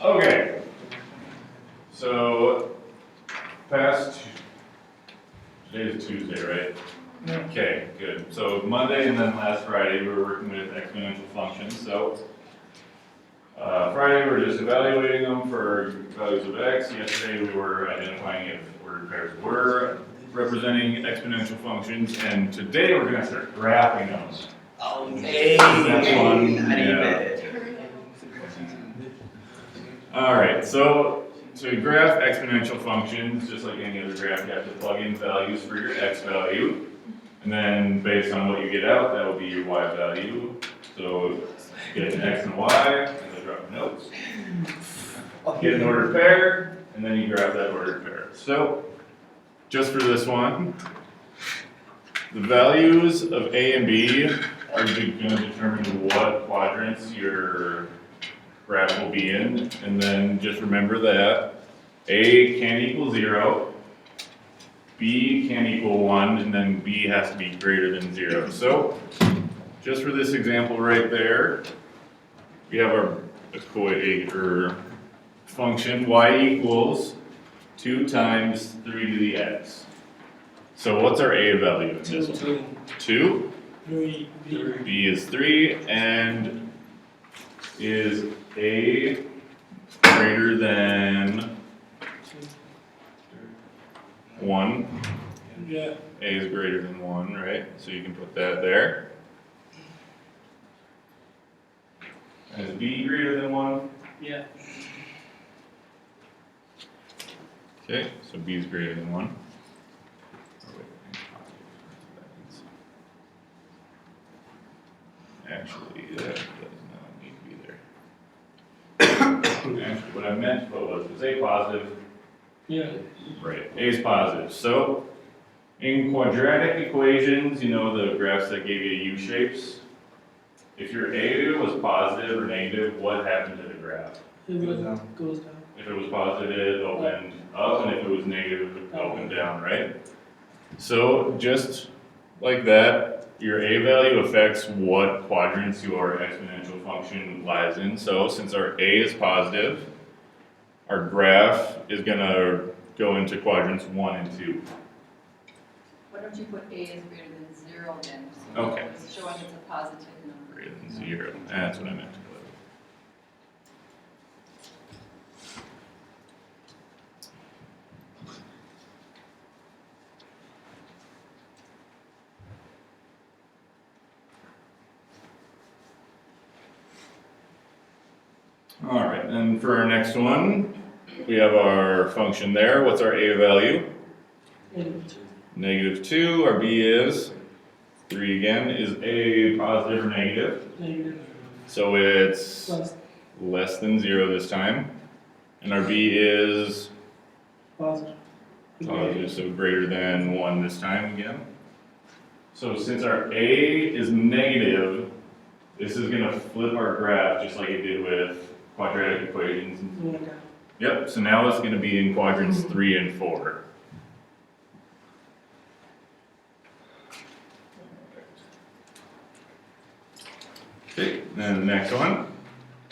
Okay. So, today's Tuesday, right? Yeah. Okay, good. So Monday and then last Friday, we were working with exponential functions. So, Friday we were just evaluating them for values of x. Yesterday we were identifying if ordered pairs were representing exponential functions. And today we're going to start graphing them. Oh, That's fun. Yeah. All right, so to graph exponential functions, just like any other graph, you have to plug in values for your x value. And then based on what you get out, that will be your y value. So get an x and y, as I drop notes. Get an ordered pair, and then you graph that ordered pair. So just for this one, the values of a and b are going to determine what quadrants your graph will be in, and then just remember that a can equal 0, b can equal 1, and then b has to be greater than 0. So, just for this example right there, we have our function y equals 2 times 3 to the x. So what's our a value in this one? 2. B is 3, and is a greater than 1? Yeah. A is greater than 1, right? So you can put that there. Is b greater than 1? Yeah. Okay, so b is greater than 1. Actually, that does not need to be there. Actually, what I meant to put was a positive. Yeah. Right, a is positive. So, in quadratic equations, you know the graphs that gave you U-shapes? If your a was positive or negative, what happened to the graph? It goes down. If it was positive, it opened up, and if it was negative, it opened down, right? So, just like that, your a value affects what quadrants your exponential function lies in. So, since our a is positive, our graph is going to go into quadrants 1 and 2. Why don't you put a is greater than 0 then? So Okay. it's showing it's a positive number. Greater than 0. That's what I meant to put. All right, and for our next one, we have our function there. What's our a value? Negative -2. 2. Our b is 3 again. Is a positive or negative? Negative. So it's Plus. less than 0 this time. And our b is Positive. positive, so greater than 1 this time again. So since our a is negative, this is going to flip our graph just like it did with quadratic equations. Okay. Yep, so now it's going to be in quadrants 3 and 4. Okay, then the next one.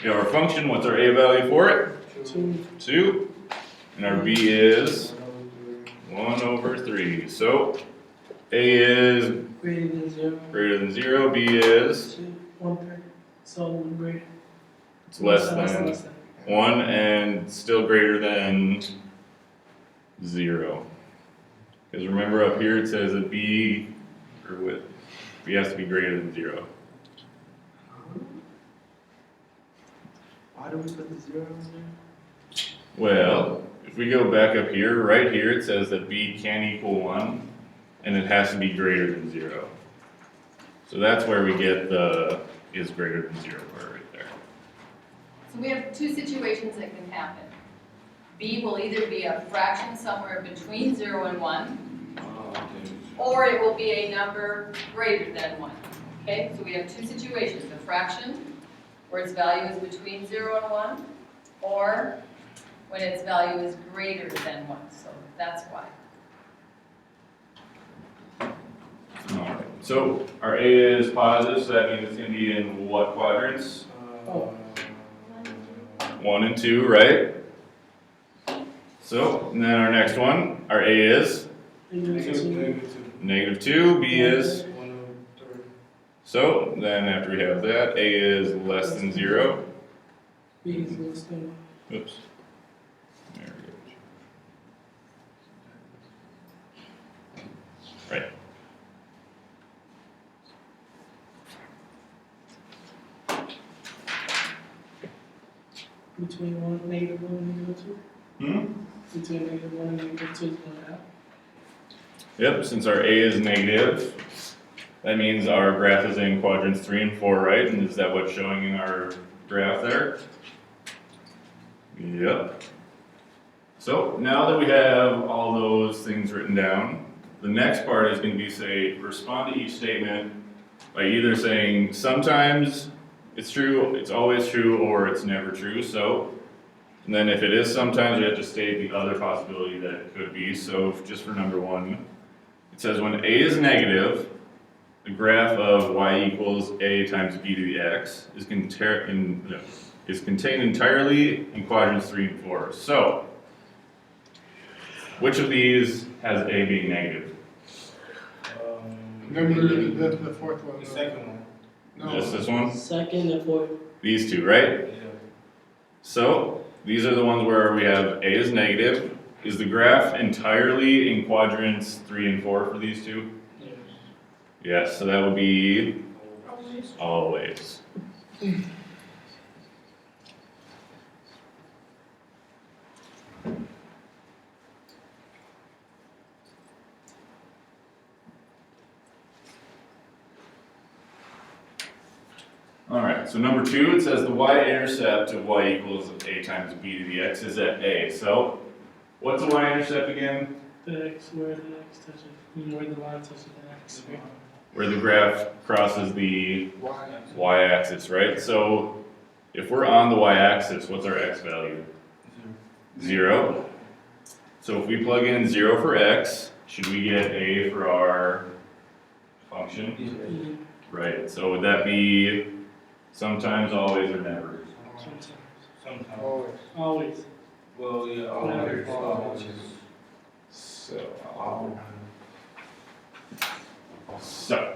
We have our function. What's our a value for it? 2. 2. And our b is 1 over 3. So a is Greater than 0. greater than 0, b is 2. 1 third. So greater. it's less than 1 and still greater than 0. Because remember up here it says that b has to be greater than 0. Why do we put the 0 in there? Well, if we go back up here, right here it says that b can equal 1 and it has to be greater than 0. So that's where we get the is greater than 0 part right there. So we have two situations that can happen. B will either be a fraction somewhere between 0 and 1, or it will be a number greater than 1. Okay, so we have two situations, a fraction where its value is between 0 and 1, or when its value is greater than 1. So that's why. Alright, so our a is positive, so that means it's going to be in what quadrants? Oh. 1 and 2, right? So, and then our next one, our A is Negative -2, two. B is, 1/3. so then after we have that, A is less than 0. B is less than. Oops. There we go. Right. Between -1 and -2. Between -1 and -2 is 1/2. Yep, since our A is negative, that means our graph is in quadrants 3 and 4, right? And is that what's showing in our graph there? Yep. So now that we have all those things written down, the next part is going to be say, respond to each statement by either saying sometimes it's true, it's always true, or it's never true. So, and then if it is sometimes, we have to state the other possibility that it could be. So just for number 1, it says when A is negative, the graph of y equals A times B to the x is contained entirely in quadrants 3 and 4. So, which of these has A being negative? Remember the fourth one. The second one. No. Just this one? Second and fourth. These two, right? Yeah. So, these are the ones where we have A is negative. Is the graph entirely in quadrants 3 and 4 for these two? Yes. Yes, so that would be always. Alright, so number 2, it says the y-intercept of y equals A times B to the x is at A. So, what's the y-intercept again? The x, where the x touches, where the line touches the x. Right? Where the graph crosses the y-axis, right? So, if we're on the y-axis, what's our x value? 0. So if we plug in 0 for x, should we get A for our function? Right, so would that be sometimes, always, or never? Sometimes. Sometimes. Always. Always. Well, yeah, Always. always. So,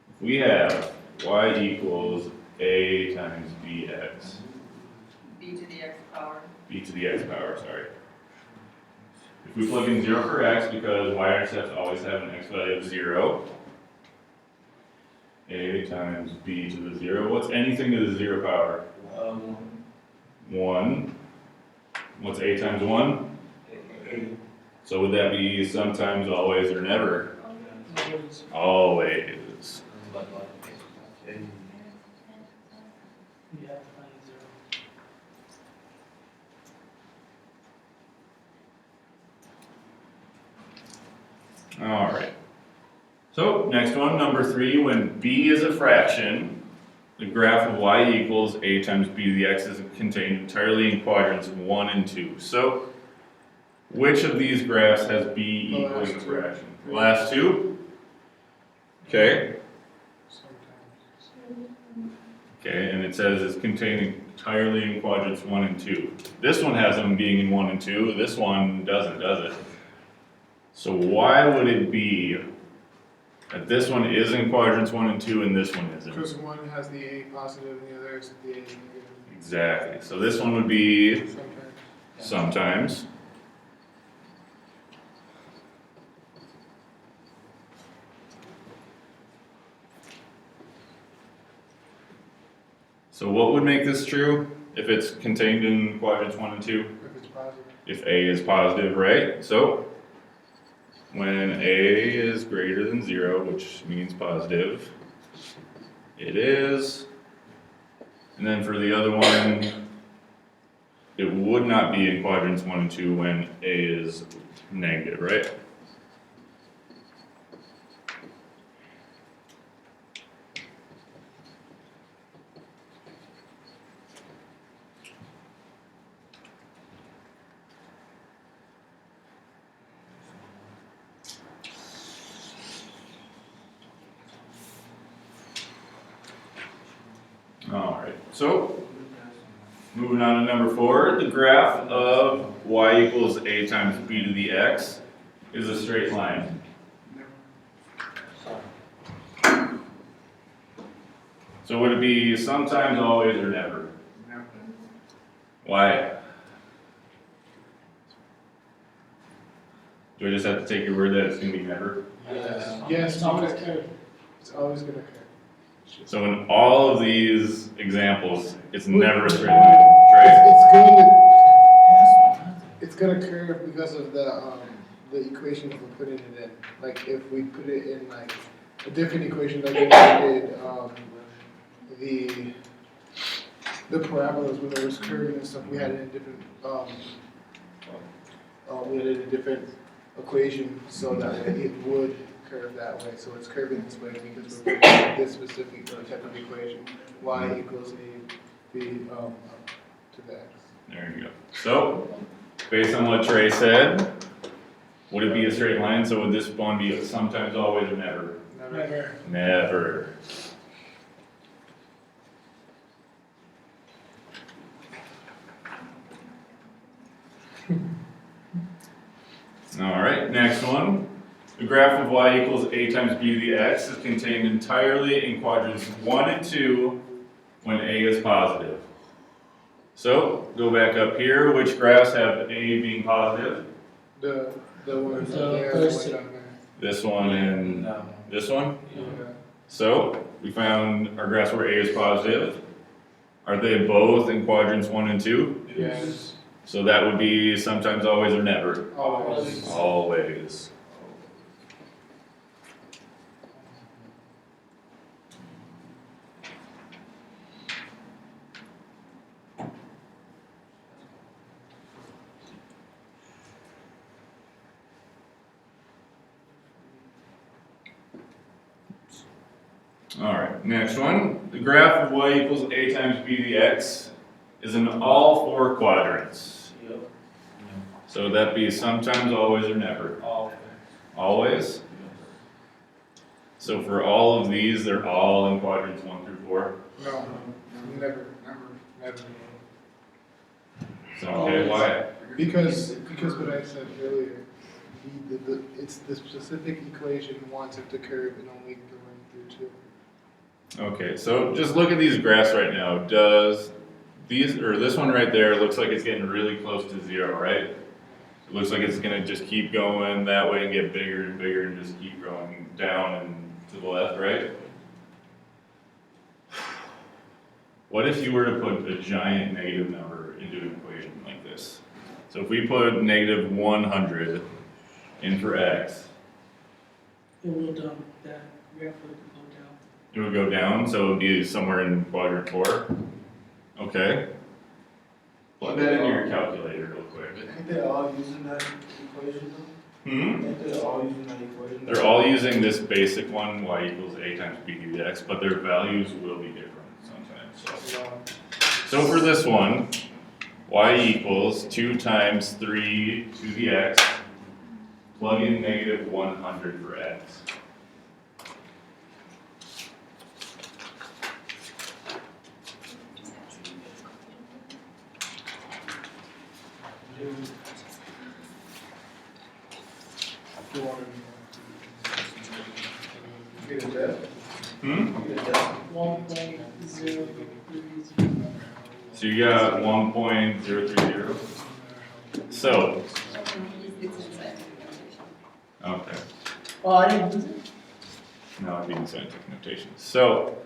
if we have y equals A times bx, B to the x power. b to the x power, sorry. If we plug in 0 for x, because y-intercepts always have an x value of 0, A times b to the 0, what's anything to the 0 power? 1. What's A times 1? So would that be sometimes, always, or never? Always. Always. You have to find 0. Alright. So, next one, number 3, when b is a fraction, the graph of y equals A times b to the x is contained entirely in quadrants 1 and 2. So, which of these graphs has b The equaling a last two. fraction? The last two? Okay. Sometimes. Okay, and it says it's contained entirely in quadrants 1 and 2. This one has them being in 1 and 2, this one doesn't, does it? So why would it be that this one is in quadrants 1 and 2 and this one isn't? Because one has the A positive and the other is the A negative. Exactly, so this one would be Sometimes. sometimes. So what would make this true if it's contained in quadrants 1 and 2? If it's positive. If A is positive, right? So when A is greater than 0, which means positive, it is. And then for the other one, it would not be in quadrants 1 and 2 when A is negative, right? Alright, so Moving on to number 4, the graph of y equals a times b to the x is a straight line. So would it be sometimes, always, or never? Never. Why? Do I just have to take your word that it's going to be never? Yes, It's always curved. it's always gonna curve. So in all of these examples, it's never a straight line. Trey? It's gonna curve because of the equation that we're putting it in. Like if we put it in like a different equation, like when we did the parabolas when it was curving and stuff, we had it in a different we had it in a different equation so that way it would curve that way. So it's curving this way because we're putting this specific type of equation, y equals a b to the x. There you go. So, based on what Trey said, would it be a straight line? So would this one be a sometimes, always, or never? Never. Never. All right, next one. The graph of y equals a times b to the x is contained entirely in quadrants 1 and 2 when a is positive. So, go back up here. Which graphs have a being positive? The ones The there, first the two. one down there. This one and this one? Yeah. So, we found our graphs where a is positive. Are they both in quadrants 1 and 2? Yes. So that would be sometimes, always, or never? Always. Always. Alright, next one. The graph of y equals a times b to the x is in all 4 quadrants. Yep. So that'd be sometimes, always, or never? Always? So for all of these, they're all in quadrants 1 through 4? No, never. So, okay, why? Because what I said earlier, it's the specific equation wants it to curve and only going through 2. Okay, so just look at these graphs right now. Does these, or this one right there, looks like it's getting really close to 0, right? It looks like it's gonna just keep going that way and get bigger and bigger and just keep growing down and to the left, right? What if you were to put a giant negative number into an equation like this? So if we put negative 100 in for x, It will dump that graph will go down. it would go down, so it would be somewhere in quadrant 4. Okay. Plug that into your calculator real quick. Ain't they all using that equation though? Ain't they all using that equation? They're all using this basic one, y equals a times b to the x, but their values will be different sometimes. So for this one, y equals 2 times 3 to the x, plug in negative 100 for x. Get it there? Hmm? Get it there? 1.030. So you got 1.030. So, It's in scientific notation. okay. Oh, I didn't use it? No, I'm being scientific notation. So,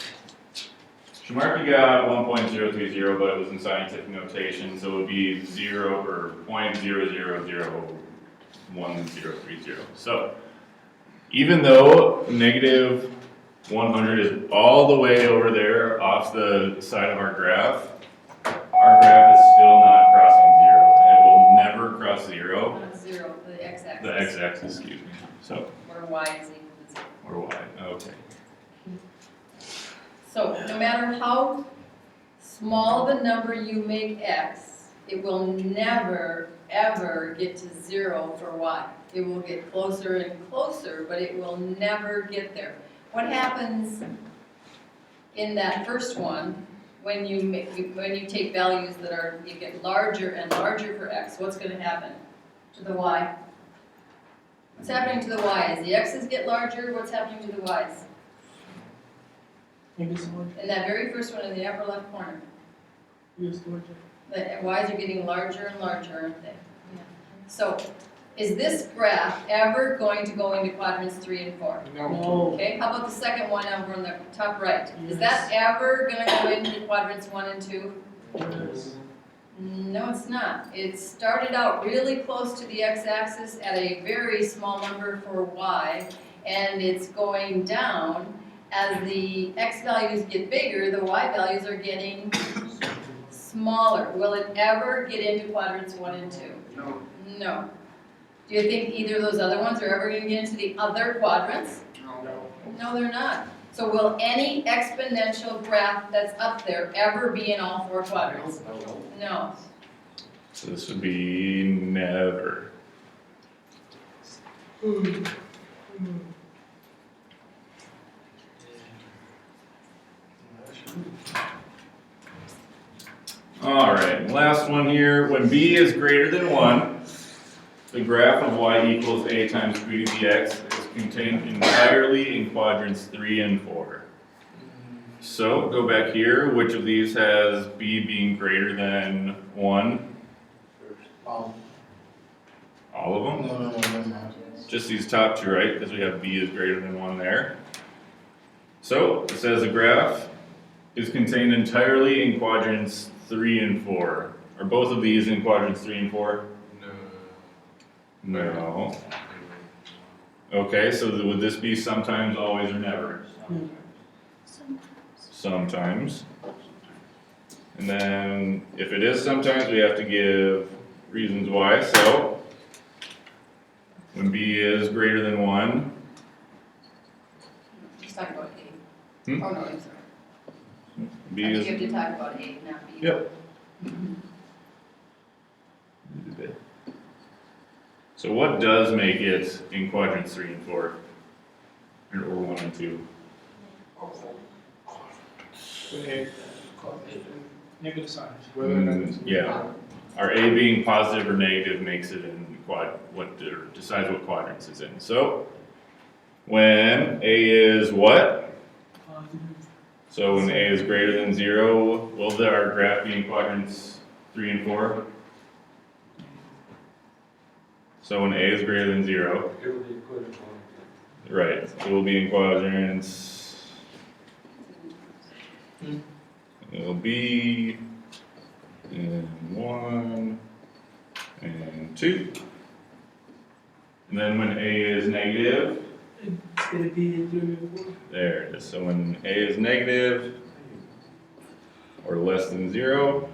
Shamarky got 1.030, but it was in scientific notation, so it would be 0 or 0.0001030. So, even though negative 100 is all the way over there off the side of our graph is still not crossing 0, and it will never cross 0. Not 0, the x-axis. The x-axis, excuse me. So, Where y is equal to 0. or y, okay. So no matter how small the number you make x, it will never, ever get to 0 for y. It will get closer and closer, but it will never get there. What happens in that first one, when you take values that are, you get larger and larger for x, what's gonna happen to the y? What's happening to the y? As the x's get larger, what's happening to the y's? Maybe it's larger. In that very first one in the upper left corner, Yes, larger. the y's are getting larger and larger, aren't they? So, is this graph ever going to go into quadrants 3 and 4? No. Okay, how about the second one over on the top right? Is that ever gonna go into quadrants 1 and 2? Yes. No, it's not. It started out really close to the x-axis at a very small number for y, and it's going down. As the x values get bigger, the y values are getting smaller. Will it ever get into quadrants 1 and 2? No. No. Do you think either of those other ones are ever going to get into the other quadrants? No. No, they're not. So will any exponential graph that's up there ever be in all 4 quadrants? No. So this would be never. All right, last one here. When b is greater than 1, the graph of y equals a times b dx is contained entirely in quadrants 3 and 4. So go back here. Which of these has b being greater than 1? All of them? No. Just these top two, right? Because we have b is greater than 1 there. So it says the graph is contained entirely in quadrants 3 and 4. Are both of these in quadrants 3 and 4? No. Okay, so would this be sometimes, always, or never? Sometimes. And then if it is sometimes, we have to give reasons why. So when b is greater than 1, Let's talk about A. Hmm? Oh, no, I'm sorry. b I is. think you have to talk about A, not B. Yep. So what does make it in quadrants 3 and 4? Or 1 and 2? Negative sign. Yeah. Our A being positive or negative makes it in decides what quadrants it's in. So when A is what? So when A is greater than 0, will our graph be in quadrants 3 and 4? So when A is greater than 0, right, it will be in quadrants. It will be in 1 and 2. And then when A is negative, It's gonna be in 3 and 4. there it is. So when A is negative or less than 0,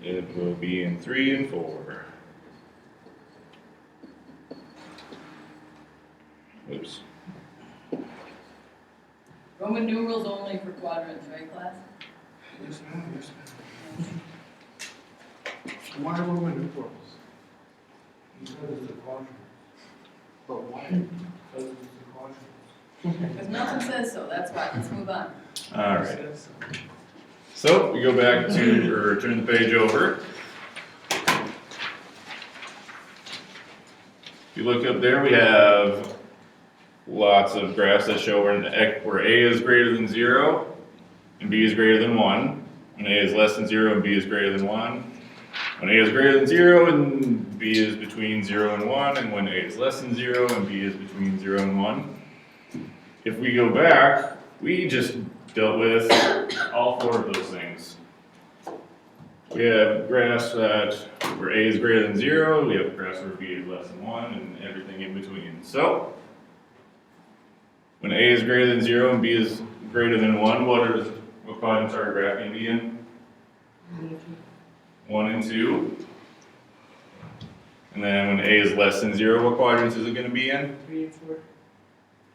it will be in 3 and 4. Oops. Roman numerals only for quadrants, right, class? Yes, ma'am. Yes, ma'am. Why Roman numerals? Because it's a quadrant. But why? Because it's a quadrant. Because nothing says so, that's why. Let's move on. All right. So we go back to, or turn the page over. If you look up there, we have lots of graphs that show where A is greater than 0 and B is greater than 1. When A is less than 0 and B is greater than 1. When A is greater than 0 and B is between 0 and 1. And when A is less than 0 and B is between 0 and 1. If we go back, we just dealt with all 4 of those things. We have graphs where A is greater than 0, we have graphs where B is less than 1, and everything in between. So, when A is greater than 0 and B is greater than 1, what quadrants are our graph going to be in? 1 and 2. And then when A is less than 0, what quadrants is it going to be in? 3 and 4.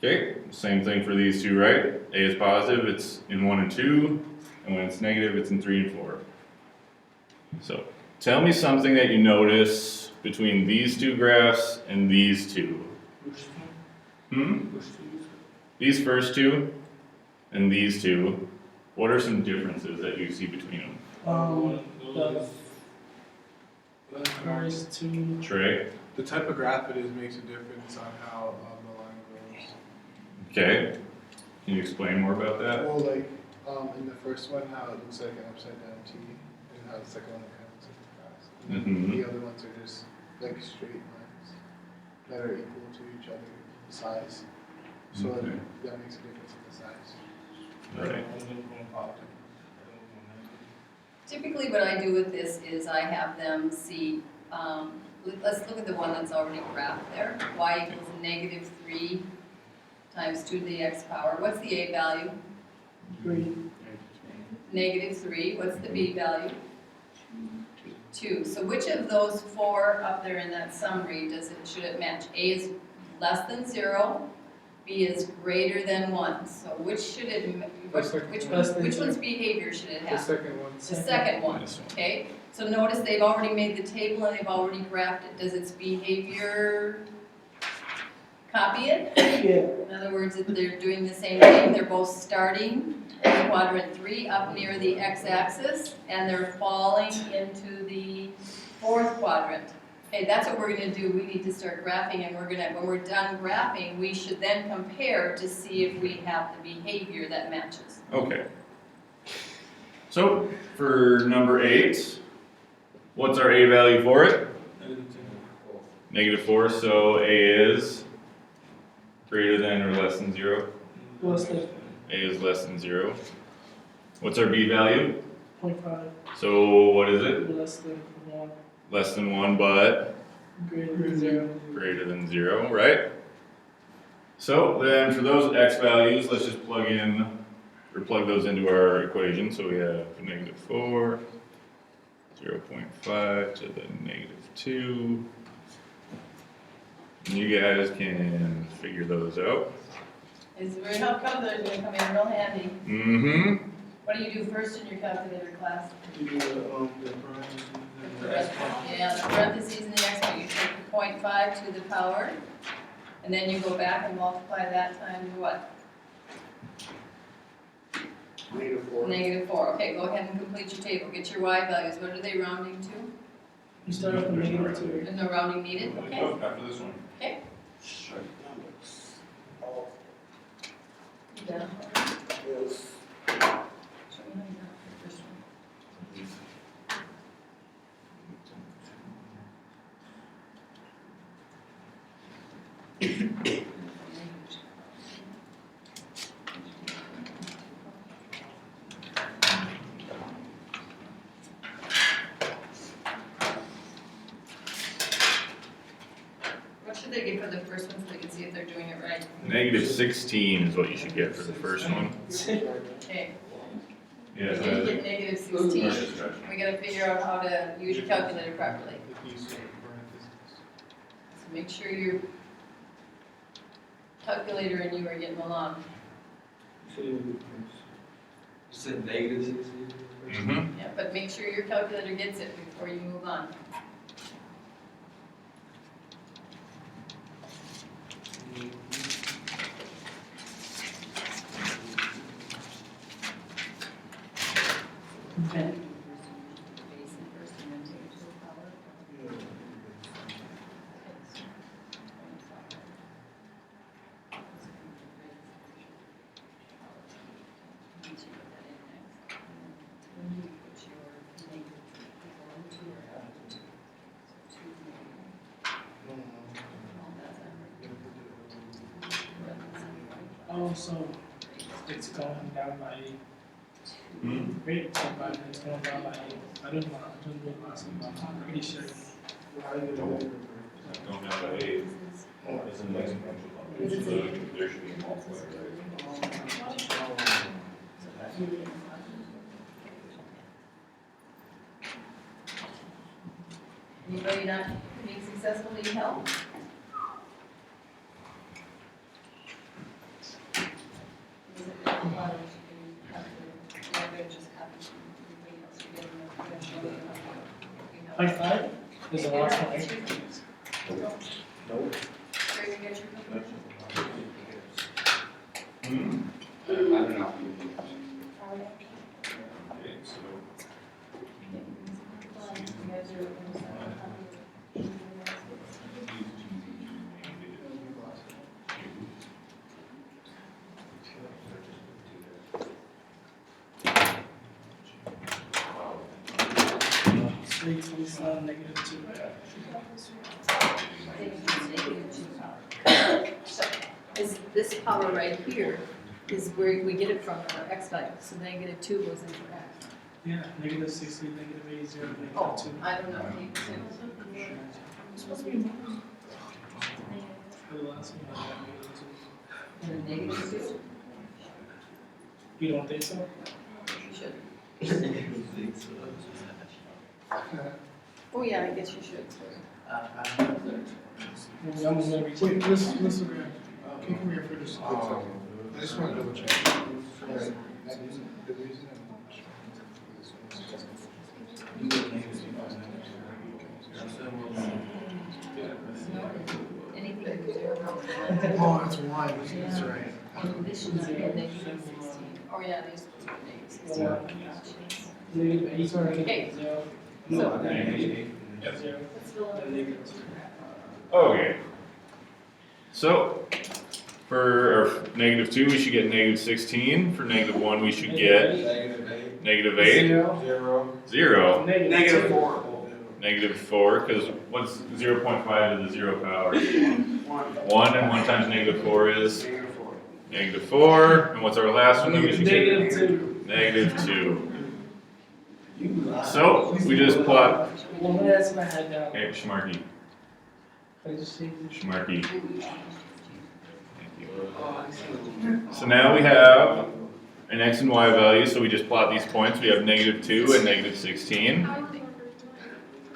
Okay, same thing for these two, right? A is positive, it's in 1 and 2, and when it's negative, it's in 3 and 4. So, tell me something that you notice between these two graphs and these two. These first two and these two. What are some differences that you see between them? The first two, Trey? The type of graph it is makes a difference on how the line goes. Okay. Can you explain more about that? Well, like, in the first one, how it looks like an upside down T, and how the second one kind of looks like a cross. And then Mhm. the other ones are just like straight lines that are equal to each other in size. So Okay. that makes a difference in the size. Right. Typically what I do with this is I have them see, let's look at the one that's already graphed there. Y equals -3 times 2 to the x power. What's the A value? 3, -3. What's the B value? 2. So which of those four up there in that summary should it match? A is less than 0, B is greater than 1. So which should it, which one's behavior should it The have? second one. The second one, This one. okay? So notice they've already made the table and they've already graphed it. Does its behavior copy it? yeah, In other words, if they're doing the same thing, they're both starting in quadrant 3 up near the x-axis, and they're falling into the fourth quadrant. Okay, that's what we're gonna do. We need to start graphing, and when we're done graphing, we should then compare to see if we have the behavior that matches. Okay. So, for number 8, what's our A value for it? -4, so A is greater than or less than 0? plus the A is less than 0. What's our B value? 0.5, So, what is it? less than 1, Less than 1, but greater than 0. greater than 0, right? So, then for those x values, let's just plug those into our equation. So we have -4, 0.5 to the -2. And you guys can figure those out. Is where how calculator is gonna come in real handy. Mm-hmm. What do you do first in your calculator class? You do the parentheses and the X power. Yeah, the parentheses and the x, you take the 0.5 to the power, and then you go back and multiply that times what? -4. -4. Okay, go ahead and complete your table. Get your y values. What are they rounding to? You start with the -2. There's no rounding needed, okay? After this one. Okay. Yeah. Yes. Show me how you got the first one. What should they get for the first one so they can see if they're doing it right? -16 is what you should get for the first one. Okay, Yeah, so you get -16. We gotta figure out how to use your calculator properly. If you say parentheses. So make sure your calculator and you are getting along. You said -16? Mm-hmm. Yeah, but make sure your calculator gets it before you move on. Okay. Base it first and then take it to the power. Oh, so it's going down by 8. Hmm? Great, so by it's going down by 8. I don't know, I don't know last time, but I'm pretty sure. Don't have a 8. It's an exponential function, so there should be a multiplier, right? Anybody not being successful, need help? Is it a lot of you can have to, yeah, they're just copy from everybody else, you're getting them, I'm gonna show you how to, you know. 0.5 is the last one, right? Nope. Where you get your calculation? Hmm? I don't know. 3 times negative 2. So, is this power right here is where we get it from our x value, so negative 2 goes into x. Yeah, negative 16, negative 8, 0, negative Oh, 2. I don't know. It's supposed to be more. For the last one, I got negative 2. And a negative 2, You don't think so? you should. Oh, yeah, I guess you should. Well, I'm gonna be Wait, Mr. Graham, can you come here for just a quick second? I just want to double check. Right, the reason I'm not sure Anything with 0. Oh, that's why, that's right. And this should be a negative 16. Oh, yeah, these supposed to be negative 16. negative 8, Sorry. Okay. 0. So- No, negative Yep. 0. Let's fill in. And negative 2. Okay. So, for negative 2, we should get negative 16. For negative 1, we should get negative 8. 0. 0. Negative 4. Negative 4, because what's 0.5 to the 0 power? 1, and 1 times negative 4 is? Negative 4. And what's our last one that we should get? Negative 2. Negative 2. So, we just plot. Well, that's what I had down. Okay, Schmarky. I just changed it. Schmarky. Thank you. So now we have an x and y value, so we just plot these points. We have negative 2 and negative 16.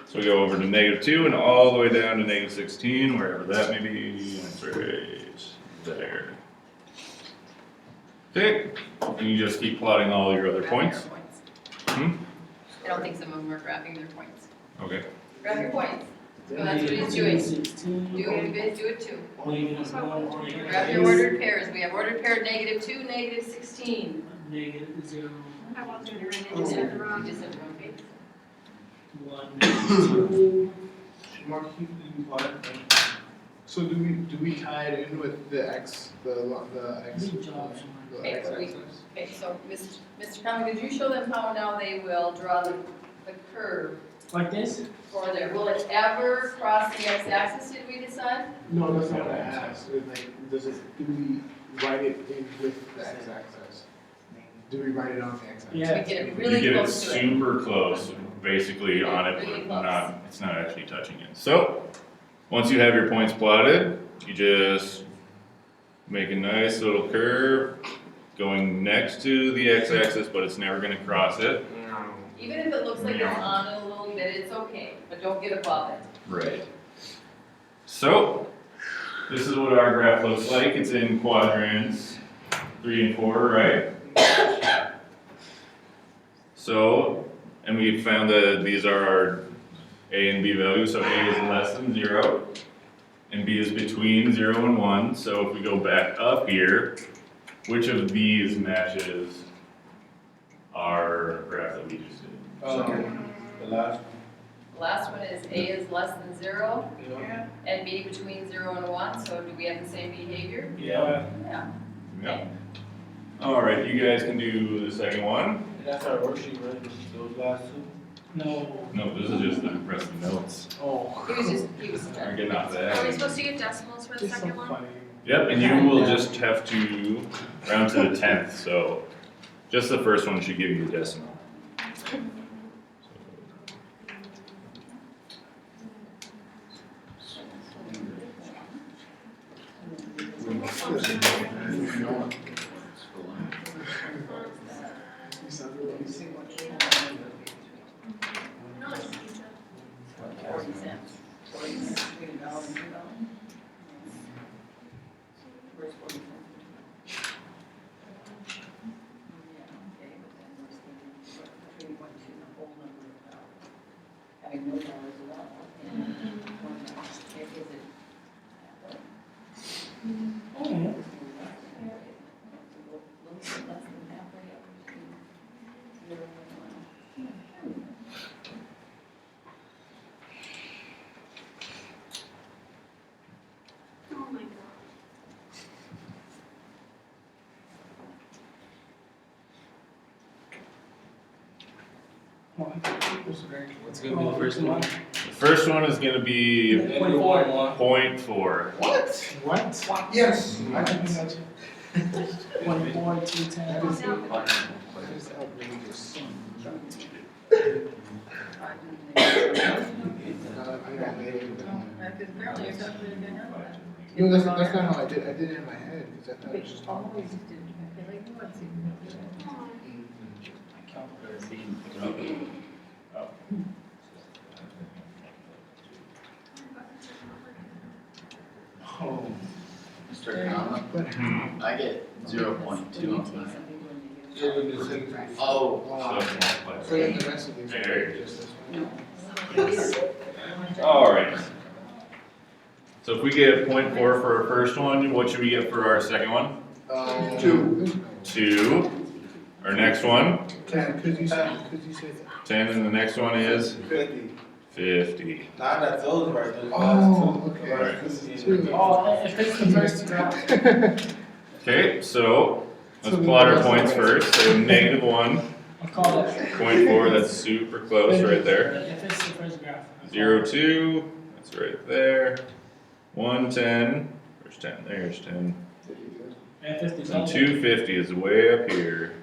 So we go over to negative 2 and all the way down to negative 16, wherever that may be. That's right there. Okay, and you just keep plotting all your other points. Hmm? I don't think some of them are graphing their points. Okay. Graph your points. So that's what he's doing. 16. You guys do it too. Negative 1. Negative Graph your ordered pairs. We have ordered pair negative 2, negative 16. Negative 0. I wasn't gonna read it, You just just said the wrong. said the wrong page. 1. Negative 2. Mark, you plot it. So do we tie it in with the x, the x? Good job. The Okay, x we- axis? Okay, so Mr. Conlon, could you show them how now they will draw the curve Like this? for there? Will it ever cross the x-axis, did we decide? No, that's not what I asked. Like, do we write it in with the x axis? Do we write it on the x axis? Yeah. We get it You really get it close to it. super close, basically on it, Really but close. it's not actually touching it. So, once you have your points plotted, you just make a nice little curve going next to the x-axis, but it's never gonna cross it. Even if it looks like it's on it a little bit, it's okay, but don't get above it. Right. So, this is what our graph looks like. It's in quadrants 3 and 4, right? So, and we found that these are our A and B values. So A is less than 0, and B is between 0 and 1. So if we go back up here, which of these matches our graph that we just did? The last The last one is A is less than 0, one. and B between 0 and 1, so do we have the same behavior? Yeah. Yeah. Yep. All right, you guys can do the second one. That's our worksheet, right? Those last two? No. No, this is just the rest of the notes. Oh. He was We're getting off Are we that. supposed to get decimals for the It's so second one? funny. Yep, and you will just have to round to the 10th, so just the first one should give you a decimal. No, it's pizza. 40 cents. 40 cents between $1 and $2. Where's 40 cents? Yeah, okay, but then we're spending between 1 and 2, the whole number of dollars. Having no dollars at all, and $1. Is it? Oh. A little bit less than halfway up between 0 and 1. Oh my god. What's gonna be the first one? The first one is gonna be Negative 1, 1. 0.4. What? What? Yes. I didn't know you. 24, 210. That is outrageous. Because apparently you're talking to the number. No, that's not how I did it in my head, because I thought it was just. Oh. Mr. Kama, Hmm. I get 0.2 on mine. You're gonna do things. Oh, So then the rest of these are There. just this one. Alright. So if we get 0.4 for our first one, what should we get for our second one? 2. 2. Our next one, 10, because you said 10, and the next one is 50. 50. Now I got those right there. Oh, okay. Alright. 2. Oh, if it's the first graph, Okay, so let's plot our points first. So -1, I'll call that. 0.4, that's super close right there. If it's the first graph. 0, 2, that's right there. 1, 10, where's 10? There's 10. If it's the And 250 is way up here.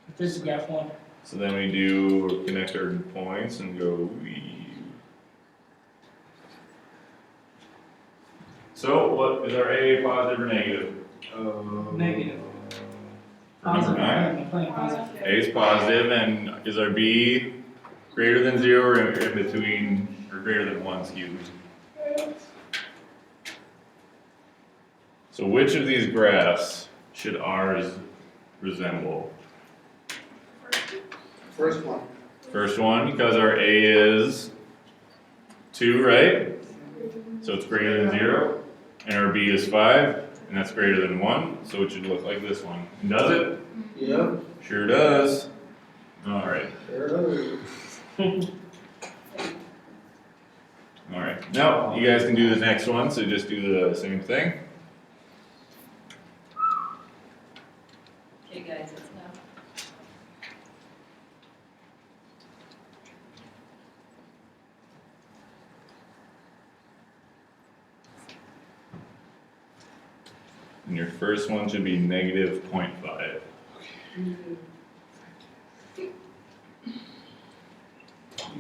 If it's graph 1. So then we do connect our points and go. So what is our A, positive or negative? Negative. For number 9. I'm playing positive. A is positive, and is our B greater than 0 or in between, or greater than 1, excuse me. So which of these graphs should ours resemble? First one. First one, because our A is 2, right? So it's greater than 0. And our B is 5, and that's greater than 1. So it should look like this one. And does it? Yep. Sure does. Alright. There it is. Alright. Now, you guys can do the next one, so just do the same thing. Okay, guys, it's now. And your first one should be negative 0.5. You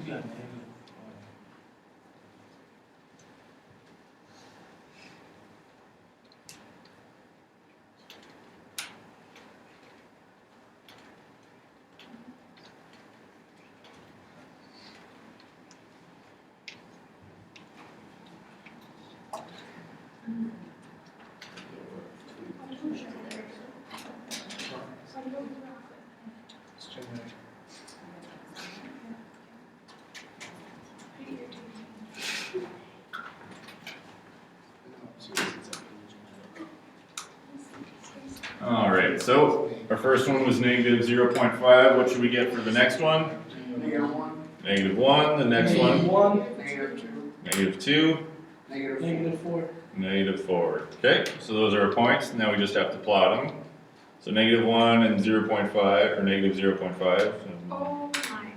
got negative. Let's check that. Alright, so our first one was negative 0.5. What should we get for the next one? Negative 1. The next one? 1, Negative 2. negative 4. Negative 4. Okay, so those are our points. Now we just have to plot them. So negative 1 and 0.5, or negative 0.5. Oh my.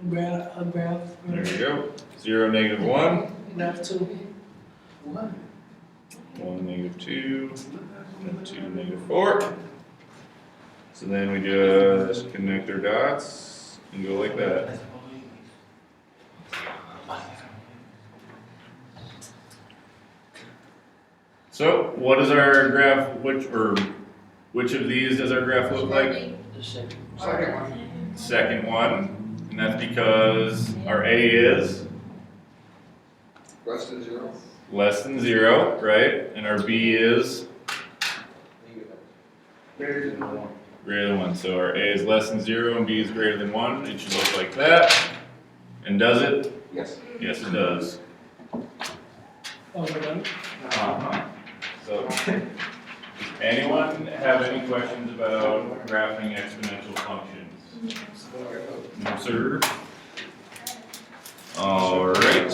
Graph. There we go. 0, negative 1. Graph 2. 1. 1, negative 2. And 2, negative 4. So then we just connect our dots and go like that. So what is our graph, which of these does our graph look like? Second one. Second one, and that's because our A is Less than 0. less than 0, right? And our B is Greater than 1. greater than 1. So our A is less than 0 and B is greater than 1. It should look like that. And does it? Yes. Yes, it does. Oh, we're done? So, does anyone have any questions about graphing exponential functions? No, sir. All right.